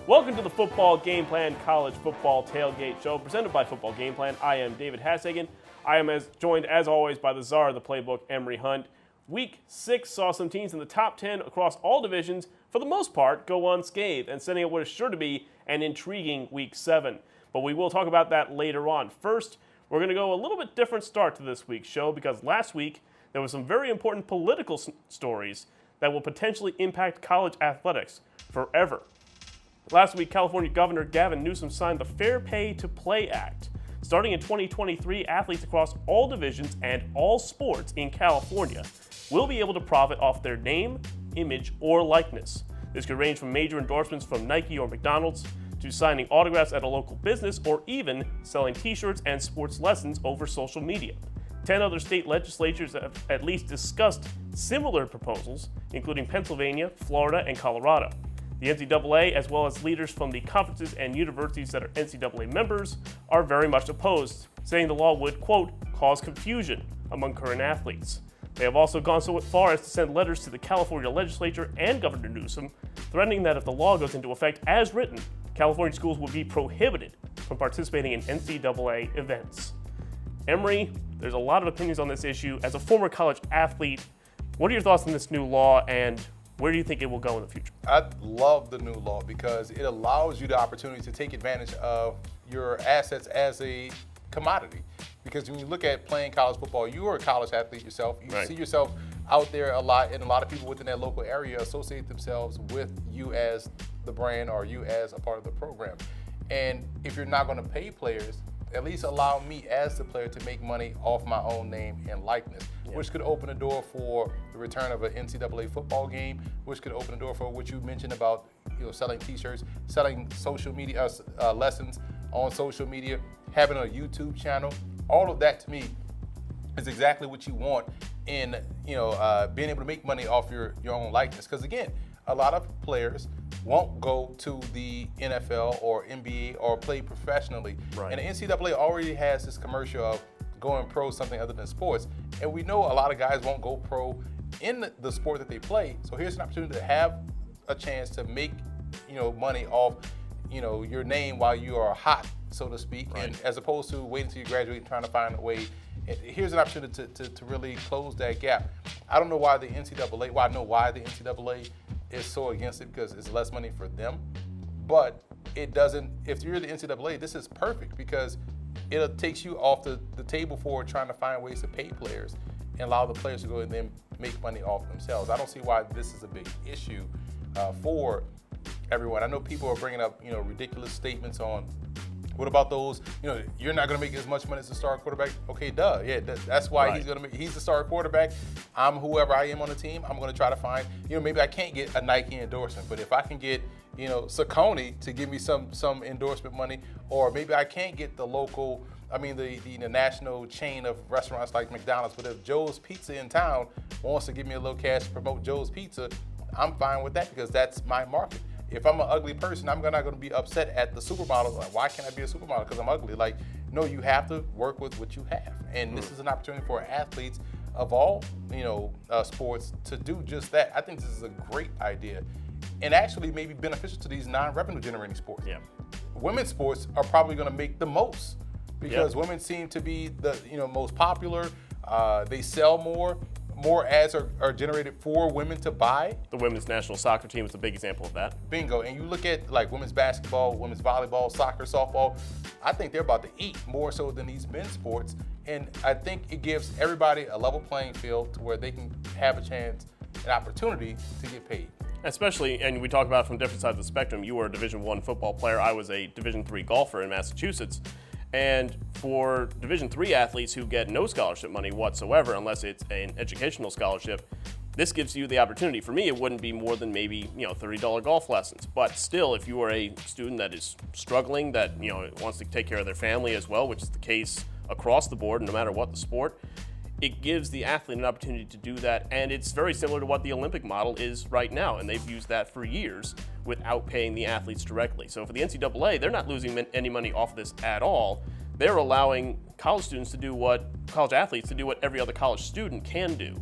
Welcome to the Football Game Plan College Football Tailgate Show presented by Football Game Plan. I am David Hassagen. I am joined, as always, by the czar of the playbook, Emery Hunt. Week 6 saw some teams in the top 10 across all divisions, for the most part, go unscathed and setting up what is sure to be an intriguing Week 7. But we will talk about that later on. First, we're going to go a little bit different start to this week's show because last week there were some very important political stories that will potentially impact college athletics forever. Last week, California Governor Gavin Newsom signed the Fair Pay to Play Act. Starting in 2023, athletes across all divisions and all sports in California will be able to profit off their name, image, or likeness. This could range from major endorsements from Nike or McDonald's to signing autographs at a local business or even selling t-shirts and sports lessons over social media. 10 other state legislatures have at least discussed similar proposals, including Pennsylvania, Florida, and Colorado. The NCAA, as well as leaders from the conferences and universities that are NCAA members, are very much opposed, saying the law would, quote, cause confusion among current athletes. They have also gone so far as to send letters to the California legislature and Governor Newsom, threatening that if the law goes into effect as written, California schools will be prohibited from participating in NCAA events. Emery, there's a lot of opinions on this issue. As a former college athlete, what are your thoughts on this new law and where do you think it will go in the future? I love the new law because it allows you the opportunity to take advantage of your assets as a commodity. Because when you look at playing college football, you are a college athlete yourself. You see yourself out there a lot, and a lot of people within that local area associate themselves with you as the brand or you as a part of the program. And if you're not going to pay players, at least allow me as the player to make money off my own name and likeness, which could open the door for the return of an NCAA football game, which could open the door for what you mentioned about selling t-shirts, selling social media lessons on social media, having a YouTube channel. All of that to me is exactly what you want in being able to make money off your own likeness. Because again, a lot of players won't go to the NFL or NBA or play professionally. And the NCAA already has this commercial of going pro something other than sports. And we know a lot of guys won't go pro in the sport that they play. So here's an opportunity to have a chance to make money off your name while you are hot, so to speak, and as opposed to waiting until you graduate and trying to find a way. Here's an opportunity to really close that gap. I don't know why the NCAA, I know why the NCAA is so against it because it's less money for them, but it doesn't, if you're the NCAA, this is perfect because it takes you off the table for trying to find ways to pay players and allow the players to go and then make money off themselves. I don't see why this is a big issue for everyone. I know people are bringing up, ridiculous statements on, what about those, you're not going to make as much money as a star quarterback. Okay, duh. Yeah, that's why he's the star quarterback. I'm whoever I am on the team. I'm going to try to find, maybe I can't get a Nike endorsement, but if I can get, Saucony to give me some endorsement money, or maybe I can't get the local, the national chain of restaurants like McDonald's, but if Joe's Pizza in town wants to give me a little cash to promote Joe's Pizza, I'm fine with that because that's my market. If I'm an ugly person, I'm not going to be upset at the supermodel. Like, why can't I be a supermodel? Because I'm ugly. Like, no, you have to work with what you have. And this is an opportunity for athletes of all, sports to do just that. I think this is a great idea and actually maybe beneficial to these non-revenue generating sports. Women's sports are probably going to make the most because women seem to be the most popular. They sell more. More ads are generated for women to buy. The women's national soccer team is a big example of that. Bingo. And you look at like women's basketball, women's volleyball, soccer, softball, I think they're about to eat more so than these men's sports. And I think it gives everybody a level playing field to where they can have a chance, an opportunity to get paid. Especially, and we talk about it from different sides of the spectrum. You were a Division I football player. I was a Division III golfer in Massachusetts. And for Division III athletes who get no scholarship money whatsoever, unless it's an educational scholarship, this gives you the opportunity. For me, it wouldn't be more than maybe $30 golf lessons. But still, if you are a student that is struggling, that wants to take care of their family as well, which is the case across the board, no matter what the sport, it gives the athlete an opportunity to do that. And it's very similar to what the Olympic model is right now. And they've used that for years without paying the athletes directly. So for the NCAA, they're not losing any money off this at all. They're allowing college athletes to do what every other college student can do.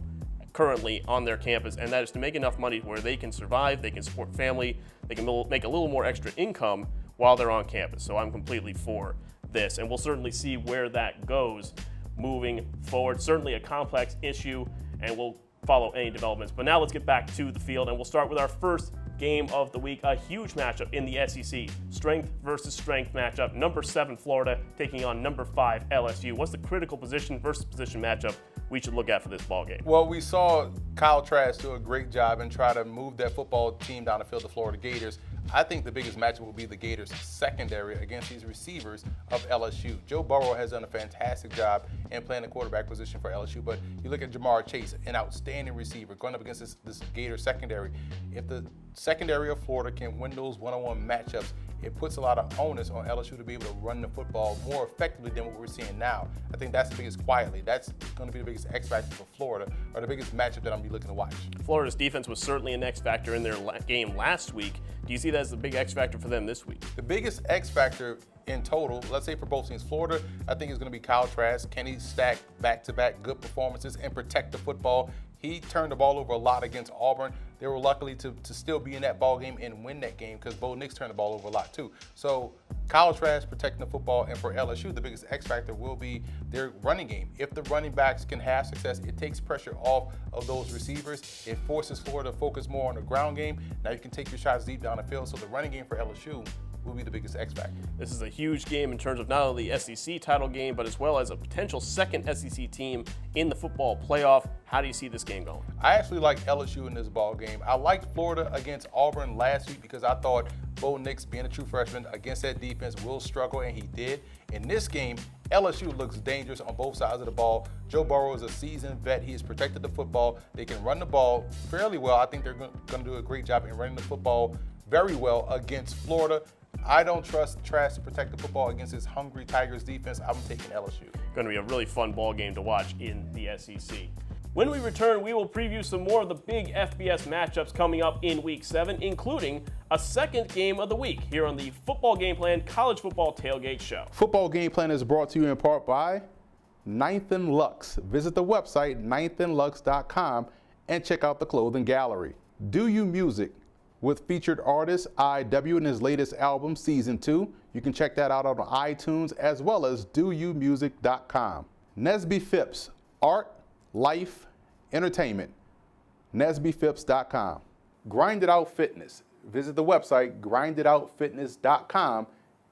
currently on their campus, and that is to make enough money where they can survive, they can support family, they can make a little more extra income while they're on campus. So I'm completely for this, and we'll certainly see where that goes moving forward. Certainly a complex issue, and we'll follow any developments. But now let's get back to the field, and we'll start with our first game of the week, a huge matchup in the SEC. Strength versus strength matchup. Number 7 Florida taking on number 5 LSU. What's the critical position versus position matchup we should look at for this ball game? Well, we saw Kyle Trask do a great job and try to move that football team down the field, the Florida Gators. I think the biggest matchup will be the Gators' secondary against these receivers of LSU. Joe Burrow has done a fantastic job in playing the quarterback position for LSU, but you look at Jamar Chase, an outstanding receiver, going up against this Gators secondary. If the secondary of Florida can win those one-on-one matchups, it puts a lot of onus on LSU to be able to run the football more effectively than what we're seeing now. I think that's the biggest, quietly, that's going to be the biggest X factor for Florida, or the biggest matchup that I'm going to be looking to watch. Florida's defense was certainly an X factor in their game last week. Do you see that as the big X factor for them this week? The biggest X factor in total, let's say for both teams, Florida, I think is going to be Kyle Trask. Can he stack back-to-back good performances and protect the football? He turned the ball over a lot against Auburn. They were lucky to still be in that ball game and win that game because Bo Nix turned the ball over a lot too. So Kyle Trask protecting the football, and for LSU, the biggest X factor will be their running game. If the running backs can have success, it takes pressure off of those receivers. It forces Florida to focus more on the ground game. Now you can take your shots deep down the field. So the running game for LSU will be the biggest X factor. This is a huge game in terms of not only the SEC title game, but as well as a potential second SEC team in the football playoff. How do you see this game going? I actually like LSU in this ball game. I liked Florida against Auburn last week because I thought Bo Nix, being a true freshman against that defense, will struggle, and he did. In this game, LSU looks dangerous on both sides of the ball. Joe Burrow is a seasoned vet. He has protected the football. They can run the ball fairly well. I think they're going to do a great job in running the football very well against Florida. I don't trust Trask to protect the football against his hungry Tigers defense. I'm taking LSU. Going to be a really fun ball game to watch in the SEC. When we return, we will preview some more of the big FBS matchups coming up in Week 7, including a second game of the week here on the Football Game Plan College Football Tailgate Show. Football Game Plan is brought to you in part by Ninth and Lux. Visit the website, ninethandlux.com, and check out the clothing gallery. Do You Music, with featured artist IW and his latest album, Season 2. You can check that out on iTunes as well as doyoumusic.com. Nesby Phipps, art, life, entertainment. NesbyPhipps.com. Grind It Out Fitness. Visit the website, grinditoutfitness.com,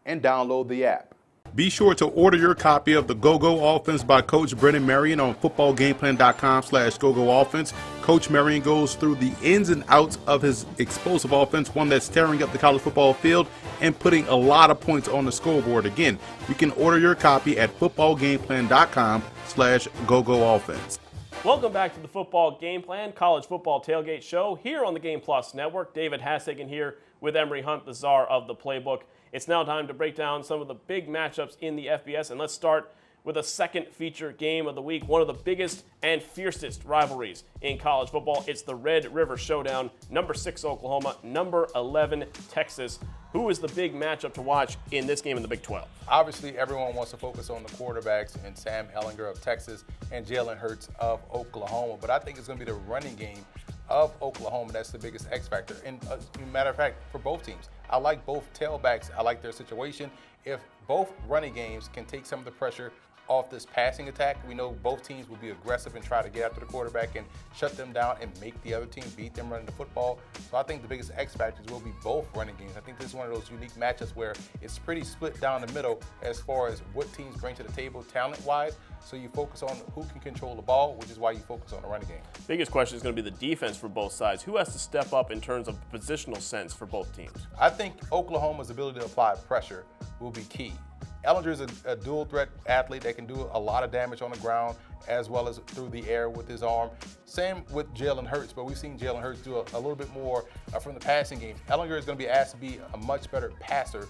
and download the app. Be sure to order your copy of the Go-Go Offense by Coach Brennan Marion on footballgameplan.com/GoGoOffense. Coach Marion goes through the ins and outs of his explosive offense, one that's tearing up the college football field and putting a lot of points on the scoreboard. Again, you can order your copy at footballgameplan.com/GoGoOffense. Welcome back to the Football Game Plan College Football Tailgate Show here on the Game Plus Network. David Hassagen here with Emory Hunt, the czar of the playbook. It's now time to break down some of the big matchups in the FBS, and let's start with a second feature game of the week, one of the biggest and fiercest rivalries in college football. It's the Red River Showdown, number 6 Oklahoma, number 11 Texas. Who is the big matchup to watch in this game in the Big 12? Obviously, everyone wants to focus on the quarterbacks and Sam Ehlinger of Texas and Jalen Hurts of Oklahoma, but I think it's going to be the running game of Oklahoma that's the biggest X factor. And matter of fact, for both teams, I like both tailbacks. I like their situation. If both running games can take some of the pressure off this passing attack, we know both teams will be aggressive and try to get after the quarterback and shut them down and make the other team beat them running the football. So I think the biggest X factors will be both running games. I think this is one of those unique matchups where it's pretty split down the middle as far as what teams bring to the table talent-wise. So you focus on who can control the ball, which is why you focus on the running game. Biggest question is going to be the defense for both sides. Who has to step up in terms of positional sense for both teams? I think Oklahoma's ability to apply pressure will be key. Ehlinger is a dual threat athlete that can do a lot of damage on the ground as well as through the air with his arm. Same with Jalen Hurts, but we've seen Jalen Hurts do a little bit more from the passing game. Ehlinger is going to be asked to be a much better passer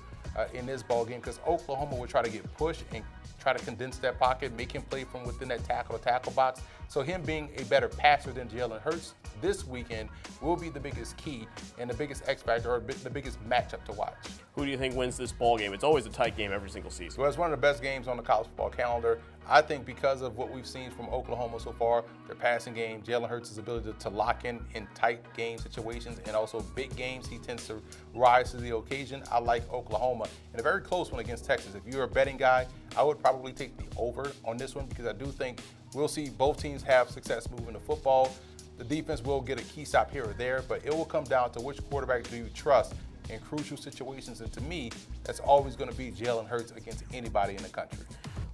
in this ball game because Oklahoma will try to get pushed and try to condense that pocket, make him play from within that tackle box. So him being a better passer than Jalen Hurts this weekend will be the biggest key and the biggest X factor, or the biggest matchup to watch. Who do you think wins this ball game? It's always a tight game every single season. Well, it's one of the best games on the college football calendar. I think because of what we've seen from Oklahoma so far, their passing game, Jalen Hurts' ability to lock in tight game situations, and also big games, he tends to rise to the occasion. I like Oklahoma in a very close one against Texas. If you're a betting guy, I would probably take the over on this one, because I do think we'll see both teams have success moving the football. The defense will get a key stop here or there, but it will come down to which quarterback do you trust in crucial situations. And to me, that's always going to be Jalen Hurts against anybody in the country.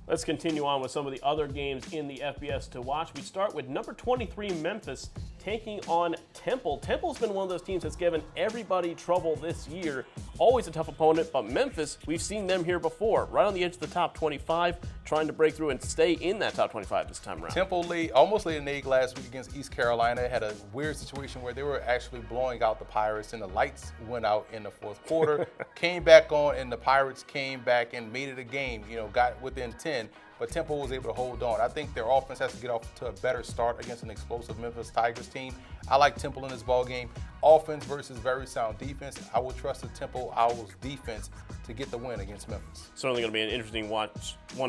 Let's continue on with some of the other games in the FBS to watch. We start with number 23 Memphis taking on Temple. Temple's been one of those teams that's given everybody trouble this year. Always a tough opponent, but Memphis, we've seen them here before, right on the edge of the top 25, trying to break through and stay in that top 25 this time around. Temple almost laid an egg last week against East Carolina. Had a weird situation where they were actually blowing out the Pirates, and the lights went out in the fourth quarter. Came back on, and the Pirates came back and made it a game, got within 10. But Temple was able to hold on. I think their offense has to get off to a better start against an explosive Memphis Tigers team. I like Temple in this ball game. Offense versus very sound defense. I will trust the Temple Owls defense to get the win against Memphis. Certainly going to be an interesting one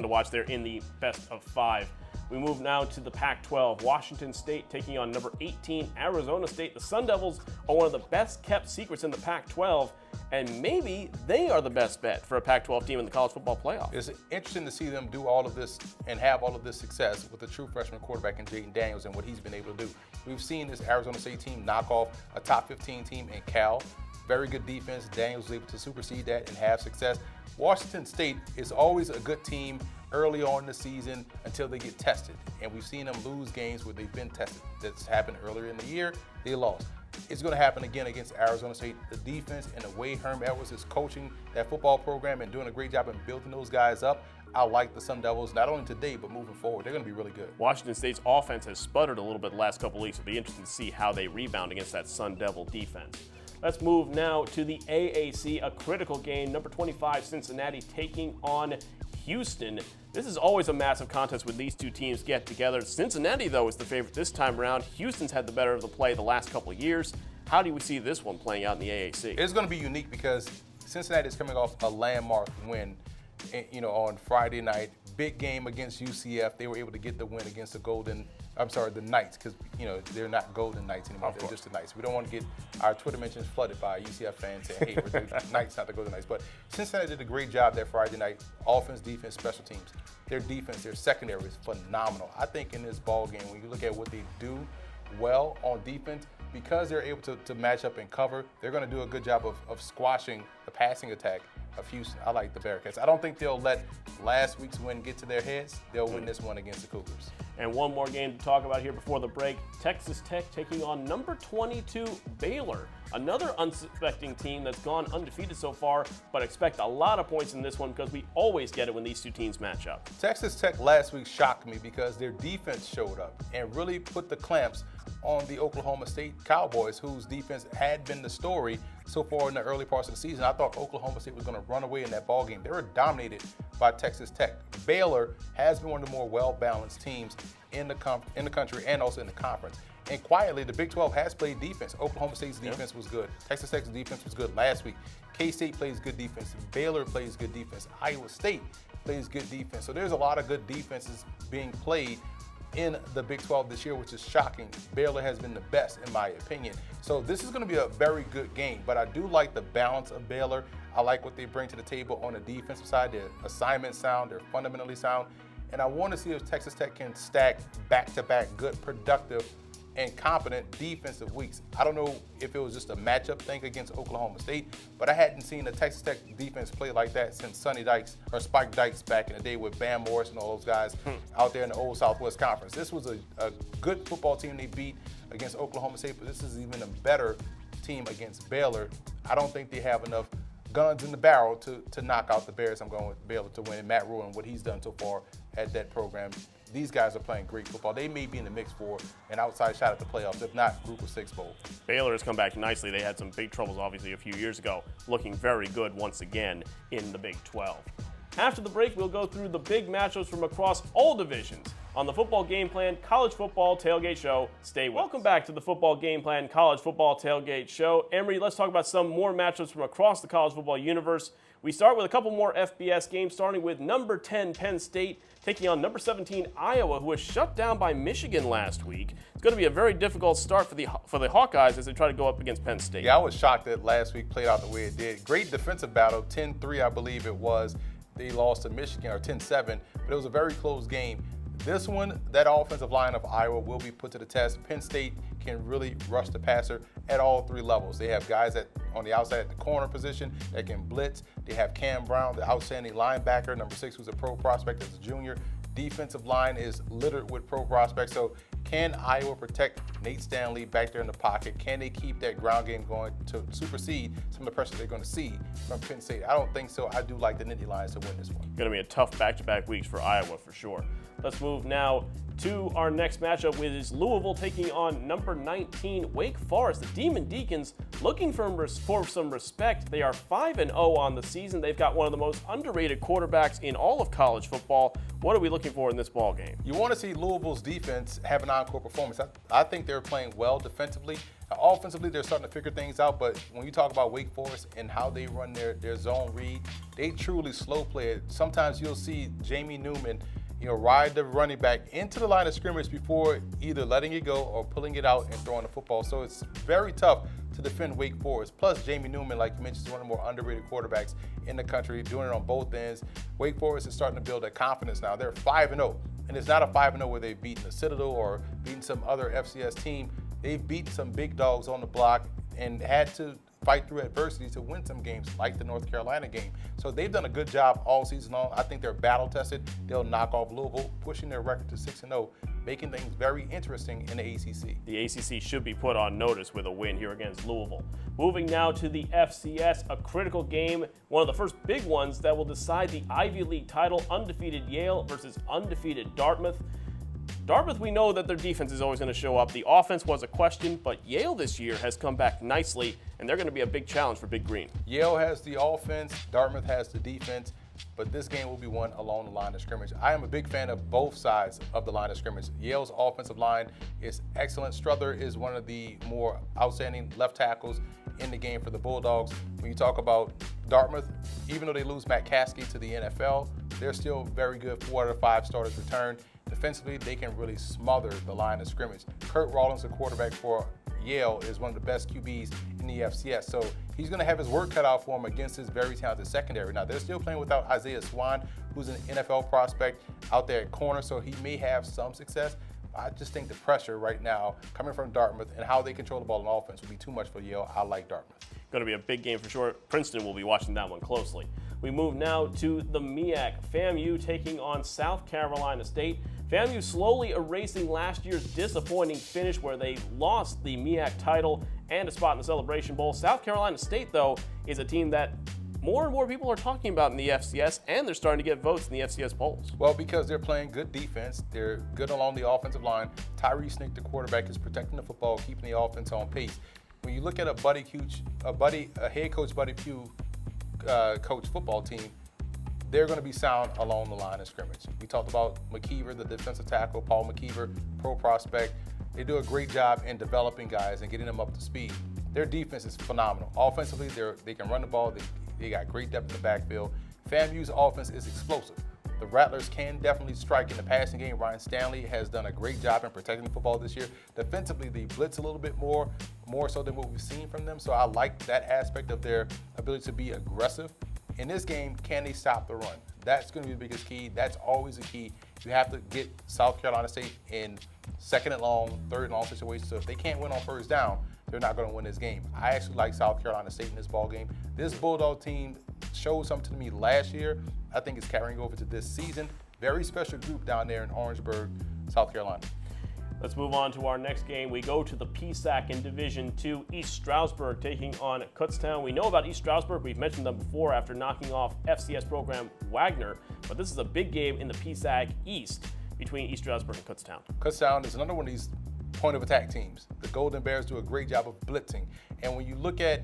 to watch there in the best of 5. We move now to the Pac-12. Washington State taking on number 18 Arizona State. The Sun Devils are one of the best kept secrets in the Pac-12, and maybe they are the best bet for a Pac-12 team in the college football playoff. It's interesting to see them do all of this and have all of this success with a true freshman quarterback in Jaden Daniels and what he's been able to do. We've seen this Arizona State team knock off a top 15 team in Cal. Very good defense. Daniels was able to supersede that and have success. Washington State is always a good team early on in the season until they get tested. And we've seen them lose games where they've been tested. That's happened earlier in the year. They lost. It's going to happen again against Arizona State. The defense and the way Herm Edwards is coaching that football program and doing a great job in building those guys up, I like the Sun Devils, not only today, but moving forward. They're going to be really good. Washington State's offense has sputtered a little bit the last couple of weeks. It'll be interesting to see how they rebound against that Sun Devil defense. Let's move now to the AAC, a critical game. Number 25 Cincinnati taking on Houston. This is always a massive contest when these two teams get together. Cincinnati, though, is the favorite this time around. Houston's had the better of the play the last couple of years. How do we see this one playing out in the AAC? It's going to be unique because Cincinnati is coming off a landmark win, on Friday night. Big game against UCF. They were able to get the win against the Knights, because they're not Golden Knights anymore. They're just the Knights. We don't want to get our Twitter mentions flooded by UCF fans saying, hey, we're the Knights, not the Golden Knights. But Cincinnati did a great job that Friday night. Offense, defense, special teams. Their defense, their secondary is phenomenal. I think in this ball game, when you look at what they do well on defense, because they're able to match up and cover, they're going to do a good job of squashing the passing attack of Houston. I like the Bearcats. I don't think they'll let last week's win get to their heads. They'll win this one against the Cougars. And one more game to talk about here before the break. Texas Tech taking on number 22 Baylor. Another unsuspecting team that's gone undefeated so far, but expect a lot of points in this one because we always get it when these two teams match up. Texas Tech last week shocked me because their defense showed up and really put the clamps on the Oklahoma State Cowboys, whose defense had been the story so far in the early parts of the season. I thought Oklahoma State was going to run away in that ball game. They were dominated by Texas Tech. Baylor has been one of the more well-balanced teams in the country and also in the conference. And quietly, the Big 12 has played defense. Oklahoma State's defense was good. Texas Tech's defense was good last week. K-State plays good defense. Baylor plays good defense. Iowa State plays good defense. So there's a lot of good defenses being played in the Big 12 this year, which is shocking. Baylor has been the best, in my opinion. So this is going to be a very good game, but I do like the balance of Baylor. I like what they bring to the table on the defensive side. Their assignment sound, they're fundamentally sound. And I want to see if Texas Tech can stack back-to-back good, productive, and competent defensive weeks. I don't know if it was just a matchup thing against Oklahoma State, but I hadn't seen the Texas Tech defense play like that since Sonny Dykes or Spike Dykes back in the day with Bam Morris and all those guys out there in the old Southwest Conference. This was a good football team they beat against Oklahoma State, but this is even a better team against Baylor. I don't think they have enough guns in the barrel to knock out the Bears. I'm going with Baylor to win. And Matt Rule and what he's done so far at that program. These guys are playing great football. They may be in the mix for an outside shot at the playoffs, if not Group of 6 bowl. Baylor has come back nicely. They had some big troubles, obviously, a few years ago, looking very good once again in the Big 12. After the break, we'll go through the big matchups from across all divisions on the Football Game Plan College Football Tailgate Show. Stay with us. Welcome back to the Football Game Plan College Football Tailgate Show. Emory, let's talk about some more matchups from across the college football universe. We start with a couple more FBS games, starting with number 10 Penn State taking on number 17 Iowa, who was shut down by Michigan last week. It's going to be a very difficult start for the Hawkeyes as they try to go up against Penn State. Yeah, I was shocked that last week played out the way it did. Great defensive battle, 10-3 I believe it was. They lost to Michigan, or 10-7, but it was a very close game. This one, that offensive line of Iowa will be put to the test. Penn State can really rush the passer at all three levels. They have guys on the outside at the corner position that can blitz. They have Cam Brown, the outstanding linebacker, number 6, who's a pro prospect as a junior. Defensive line is littered with pro prospects. So can Iowa protect Nate Stanley back there in the pocket? Can they keep that ground game going to supersede some of the pressure they're going to see from Penn State? I don't think so. I do like the Nittany Lions to win this one. Going to be a tough back-to-back weeks for Iowa for sure. Let's move now to our next matchup, which is Louisville taking on number 19 Wake Forest. The Demon Deacons looking for some respect. They are 5-0 on the season. They've got one of the most underrated quarterbacks in all of college football. What are we looking for in this ball game? You want to see Louisville's defense have an encore performance. I think they're playing well defensively. Offensively, they're starting to figure things out, but when you talk about Wake Forest and how they run their zone read, they truly slow play it. Sometimes you'll see Jamie Newman ride the running back into the line of scrimmage before either letting it go or pulling it out and throwing the football. So it's very tough to defend Wake Forest. Plus, Jamie Newman, like you mentioned, is one of the more underrated quarterbacks in the country, doing it on both ends. Wake Forest is starting to build that confidence now. They're 5-0, and it's not a 5-0 where they've beaten the Citadel or beaten some other FCS team. They've beaten some big dogs on the block and had to fight through adversity to win some games, like the North Carolina game. So they've done a good job all season long. I think they're battle tested. They'll knock off Louisville, pushing their record to 6-0, making things very interesting in the ACC. The ACC should be put on notice with a win here against Louisville. Moving now to the FCS, a critical game, one of the first big ones that will decide the Ivy League title, undefeated Yale versus undefeated Dartmouth. Dartmouth, we know that their defense is always going to show up. The offense was a question, but Yale this year has come back nicely, and they're going to be a big challenge for Big Green. Yale has the offense, Dartmouth has the defense, but this game will be won along the line of scrimmage. I am a big fan of both sides of the line of scrimmage. Yale's offensive line is excellent. Struther is one of the more outstanding left tackles in the game for the Bulldogs. When you talk about Dartmouth, even though they lose Matt Caskey to the NFL, they're still very good. 4 out of 5 starters return. Defensively, they can really smother the line of scrimmage. Kurt Rawlings, the quarterback for Yale, is one of the best QBs in the FCS. So he's going to have his work cut out for him against his very talented secondary. Now, they're still playing without Isaiah Swan, who's an NFL prospect out there at corner, so he may have some success. I just think the pressure right now coming from Dartmouth and how they control the ball on offense will be too much for Yale. I like Dartmouth. Going to be a big game for sure. Princeton will be watching that one closely. We move now to the MEAC. FAMU taking on South Carolina State. FAMU slowly erasing last year's disappointing finish where they lost the MEAC title and a spot in the Celebration Bowl. South Carolina State, though, is a team that more and more people are talking about in the FCS, and they're starting to get votes in the FCS polls. Well, because they're playing good defense. They're good along the offensive line. Tyree Snick, the quarterback, is protecting the football, keeping the offense on pace. When you look at a head coach Buddy Pugh coach football team, they're going to be sound along the line of scrimmage. We talked about McKeever, the defensive tackle, Paul McKeever, pro prospect. They do a great job in developing guys and getting them up to speed. Their defense is phenomenal. Offensively, they can run the ball. They got great depth in the backfield. FAMU's offense is explosive. The Rattlers can definitely strike in the passing game. Ryan Stanley has done a great job in protecting the football this year. Defensively, they blitz a little bit more so than what we've seen from them. So I like that aspect of their ability to be aggressive. In this game, can they stop the run? That's going to be the biggest key. That's always a key. You have to get South Carolina State in second and long, third and long situations. So if they can't win on first down, they're not going to win this game. I actually like South Carolina State in this ball game. This Bulldog team showed something to me last year. I think it's carrying over to this season. Very special group down there in Orangeburg, South Carolina. Let's move on to our next game. We go to the PSAC in Division II, East Stroudsburg taking on Kutztown. We know about East Stroudsburg. We've mentioned them before after knocking off FCS program Wagner, but this is a big game in the PSAC East between East Stroudsburg and Kutztown. Kutztown is another one of these point of attack teams. The Golden Bears do a great job of blitzing. And when you look at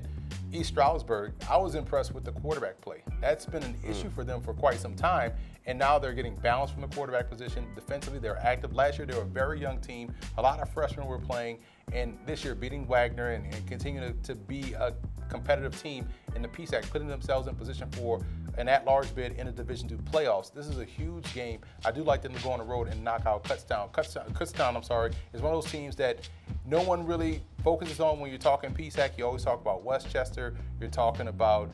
East Stroudsburg, I was impressed with the quarterback play. That's been an issue for them for quite some time. And now they're getting balance from the quarterback position. Defensively, they're active. Last year, they were a very young team. A lot of freshmen were playing. And this year, beating Wagner and continuing to be a competitive team in the PSAC, putting themselves in position for an at-large bid in the Division II playoffs. This is a huge game. I do like them to go on the road and knock out Kutztown. Kutztown, is one of those teams that no one really focuses on when you're talking PSAC. You always talk about Westchester. You're talking about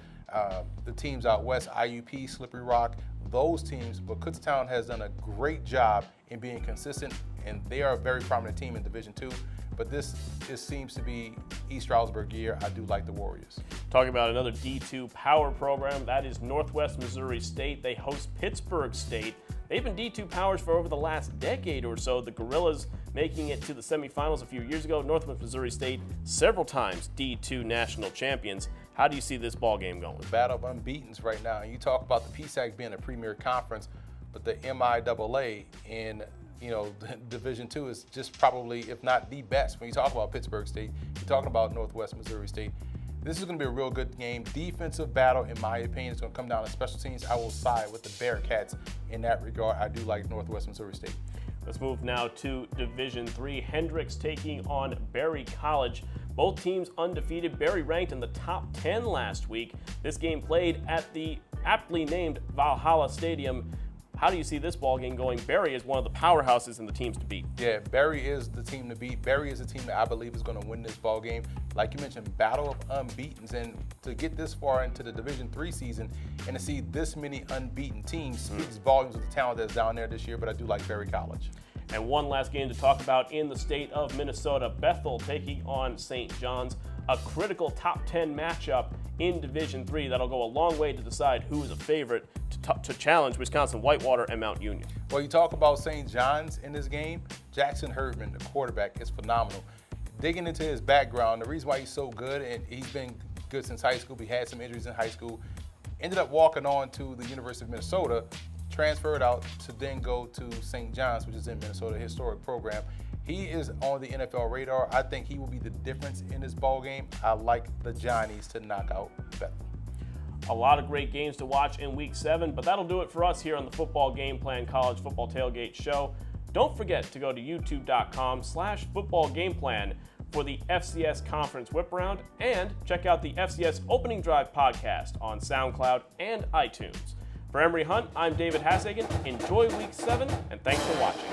the teams out west, IUP, Slippery Rock, those teams. But Kutztown has done a great job in being consistent, and they are a very prominent team in Division II. But this seems to be East Stroudsburg year. I do like the Warriors. Talking about another D2 power program, that is Northwest Missouri State. They host Pittsburgh State. They've been D2 powers for over the last decade or so. The Gorillas making it to the semifinals a few years ago. Northwest Missouri State several times D2 national champions. How do you see this ball game going? The battle of unbeatens right now. You talk about the PSAC being a premier conference, but the MIAA in Division II is just probably, if not the best. When you talk about Pittsburgh State, you're talking about Northwest Missouri State. This is going to be a real good game. Defensive battle, in my opinion, is going to come down to special teams. I will side with the Bearcats in that regard. I do like Northwest Missouri State. Let's move now to Division III. Hendrix taking on Berry College. Both teams undefeated. Berry ranked in the top 10 last week. This game played at the aptly named Valhalla Stadium. How do you see this ball game going? Berry is one of the powerhouses and the teams to beat. Yeah, Berry is the team to beat. Berry is the team that I believe is going to win this ball game. Like you mentioned, battle of unbeatens, and to get this far into the Division III season and to see this many unbeaten teams speaks volumes of the talent that's down there this year. But I do like Berry College. And one last game to talk about in the state of Minnesota. Bethel taking on St. John's. A critical top 10 matchup in Division III that'll go a long way to decide who is a favorite to challenge Wisconsin Whitewater and Mount Union. Well, you talk about St. John's in this game. Jackson Herdman, the quarterback, is phenomenal. Digging into his background, the reason why he's so good, and he's been good since high school. He had some injuries in high school. Ended up walking on to the University of Minnesota, transferred out to then go to St. John's, which is in Minnesota, a historic program. He is on the NFL radar. I think he will be the difference in this ball game. I like the Johnnies to knock out Bethel. A lot of great games to watch in Week 7, but that'll do it for us here on the Football Game Plan College Football Tailgate Show. Don't forget to go to youtube.com/footballgameplan for the FCS Conference Whip Around, and check out the FCS Opening Drive podcast on SoundCloud and iTunes. For Emory Hunt, I'm David Hassagen. Enjoy Week 7, and thanks for watching.